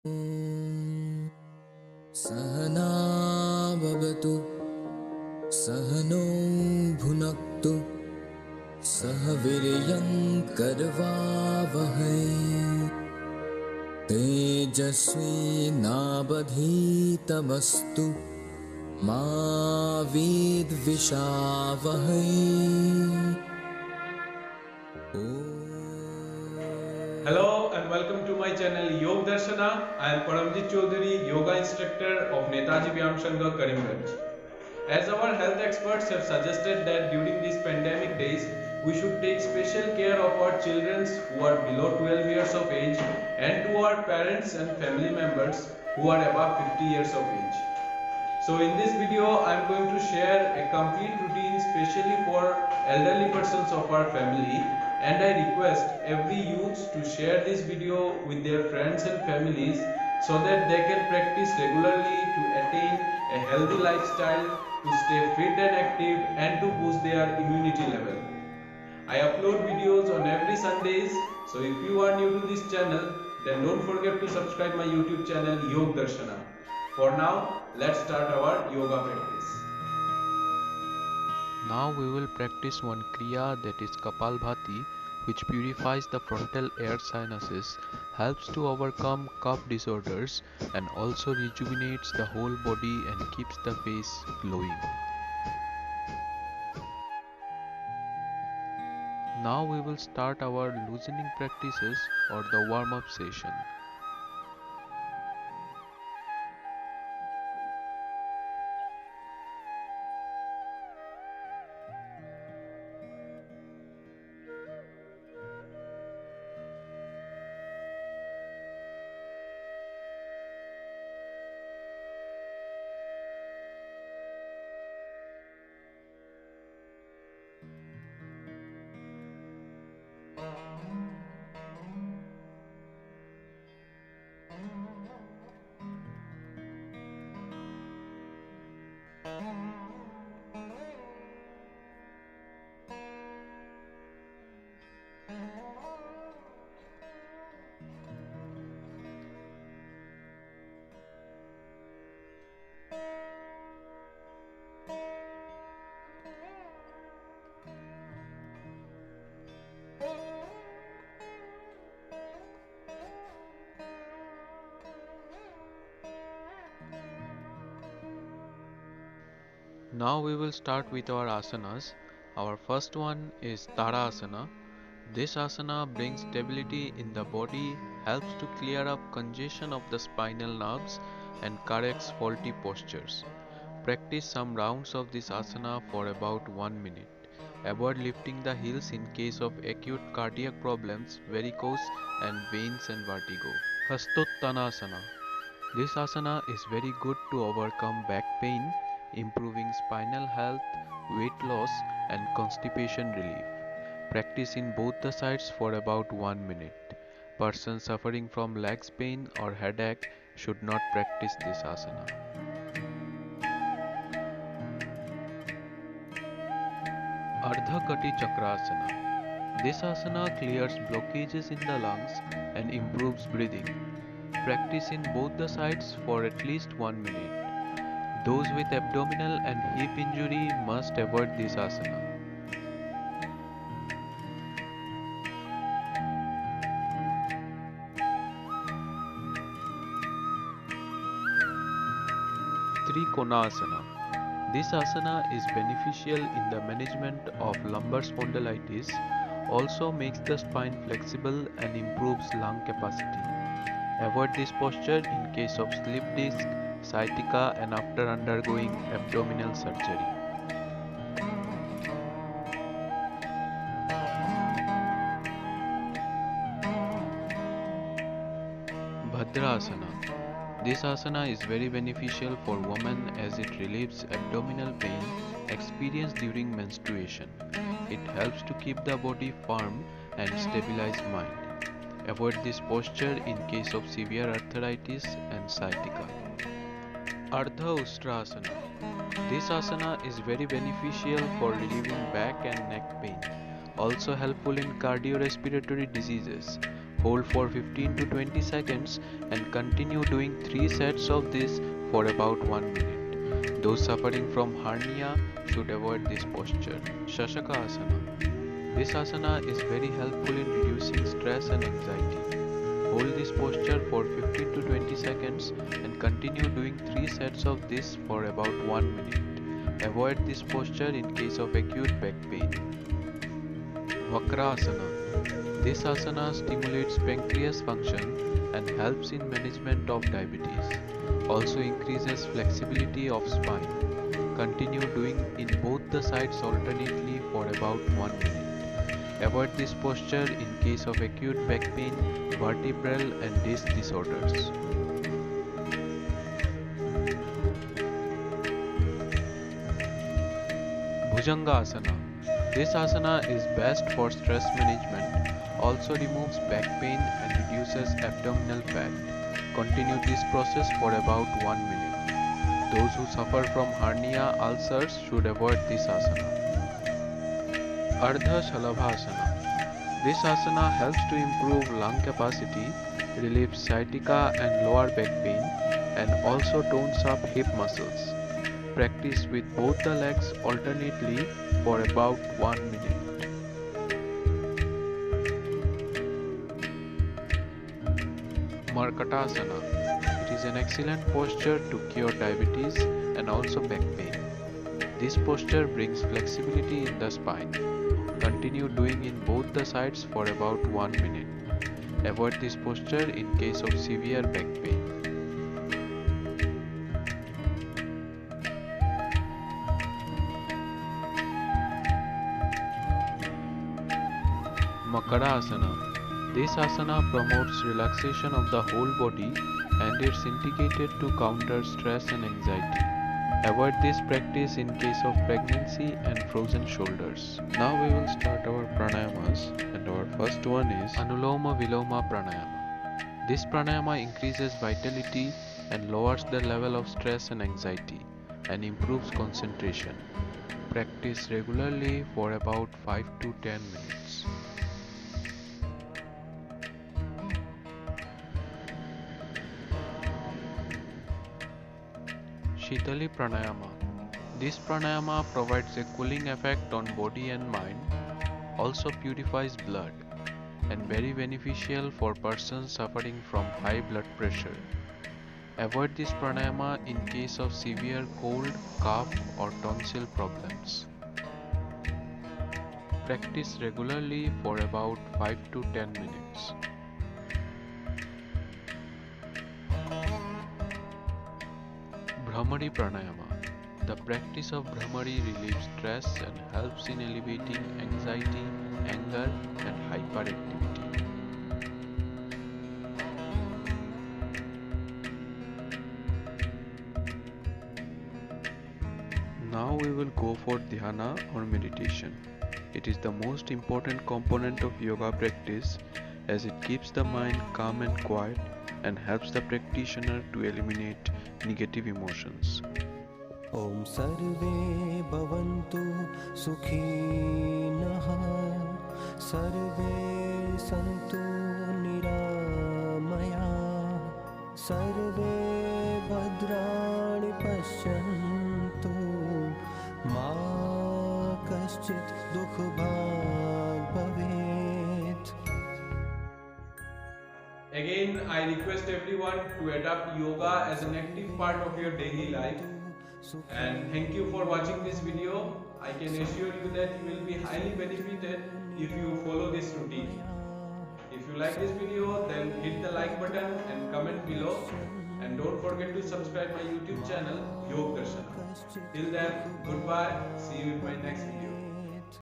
ॐ सहना भवतु सहनो भुनक्तु सह वीर्यं करवावहै तेजस्विनावधीतमस्तु मा विद्विषावहै। Hello and welcome to my channel Yog Darshana. I am Paramjit Chaudhary, yoga instructor of Netaji Vyam Sangha, Karimganj. As our health experts have suggested that during these pandemic days, we should take special care of our children who are below 12 years of age and to our parents and family members who are above 50 years of age. So in this video, I am going to share a complete routine specially for elderly persons of our family, and I request every youth to share this video with their friends and families so that they can practice regularly to attain a healthy lifestyle, to stay fit and active, and to boost their immunity level. I upload videos on every Sundays, so if you are new to this channel, then don't forget to subscribe my YouTube channel Yog Darshana. For now, let's start our yoga practice. Now we will practice one Kriya, that is Kapalbhati, which purifies the frontal air sinuses, helps to overcome cough disorders, and also rejuvenates the whole body and keeps the face glowing. Now we will start our loosening practices or the warm-up session. Now we will start with our asanas. Our first one is Tara Asana. This asana brings stability in the body, helps to clear up congestion of the spinal nerves, and corrects faulty postures. Practice some rounds of this asana for about 1 minute. Avoid lifting the heels in case of acute cardiac problems, varicose, and veins and vertigo. Hastottanasana. This asana is very good to overcome back pain, improving spinal health, weight loss, and constipation relief. Practice in both the sides for about 1 minute. Persons suffering from legs pain or headache should not practice this asana. Ardha Kati Chakrasana. This asana clears blockages in the lungs and improves breathing. Practice in both the sides for at least 1 minute. Those with abdominal and hip injury must avoid this asana. Trikonasana. This asana is beneficial in the management of lumbar spondylitis, also makes the spine flexible and improves lung capacity. Avoid this posture in case of slip disc, sciatica, and after undergoing abdominal surgery. Bhadrasana. This asana is very beneficial for women as it relieves abdominal pain experienced during menstruation. It helps to keep the body firm and stabilize mind. Avoid this posture in case of severe arthritis and sciatica. Ardha Ustrasana. This asana is very beneficial for relieving back and neck pain, also helpful in cardiorespiratory diseases. Hold for 15 to 20 seconds and continue doing 3 sets of this for about 1 minute. Those suffering from hernia should avoid this posture. Shashaka Asana. This asana is very helpful in reducing stress and anxiety. Hold this posture for 15 to 20 seconds and continue doing 3 sets of this for about 1 minute. Avoid this posture in case of acute back pain. Vakrasana. This asana stimulates pancreas function and helps in management of diabetes. Also increases flexibility of spine. Continue doing in both the sides alternately for about 1 minute. Avoid this posture in case of acute back pain, vertebral and disc disorders. Bhujanga Asana. This asana is best for stress management, also removes back pain and reduces abdominal fat. Continue this process for about 1 minute. Those who suffer from hernia ulcers should avoid this asana. Ardha Shalabhasana. This asana helps to improve lung capacity, relieves sciatica and lower back pain, and also tones up hip muscles. Practice with both the legs alternately for about 1 minute. Markatasana. It is an excellent posture to cure diabetes and also back pain. This posture brings flexibility in the spine. Continue doing in both the sides for about 1 minute. Avoid this posture in case of severe back pain. Makara Asana. This asana promotes relaxation of the whole body and it's indicated to counter stress and anxiety. Avoid this practice in case of pregnancy and frozen shoulders. Now we will start our pranayamas, and our first one is Anuloma Viloma Pranayama. This pranayama increases vitality and lowers the level of stress and anxiety and improves concentration. Practice regularly for about 5 to 10 minutes. Shitali Pranayama. This pranayama provides a cooling effect on body and mind, also purifies blood, and very beneficial for persons suffering from high blood pressure. Avoid this pranayama in case of severe cold, cough or tonsil problems. Practice regularly for about 5 to 10 minutes. Bhramari Pranayama. The practice of Bhramari relieves stress and helps in alleviating anxiety, anger and hyperactivity. Now we will go for Dhyana or meditation. It is the most important component of yoga practice as it keeps the mind calm and quiet and helps the practitioner to eliminate negative emotions. Om Sarve Bhavantu Sukhinah Sarve Santu Niramaya Sarve Bhadrani Pashyantu Ma Kaschit Dukh Bhag Bhavet. Again, I request everyone to adopt yoga as an active part of your daily life. And thank you for watching this video. I can assure you that you will be highly benefited if you follow this routine. If you like this video, then hit the like button and comment below. And don't forget to subscribe my YouTube channel, Yog Darshana. Till then, goodbye. See you in my next video.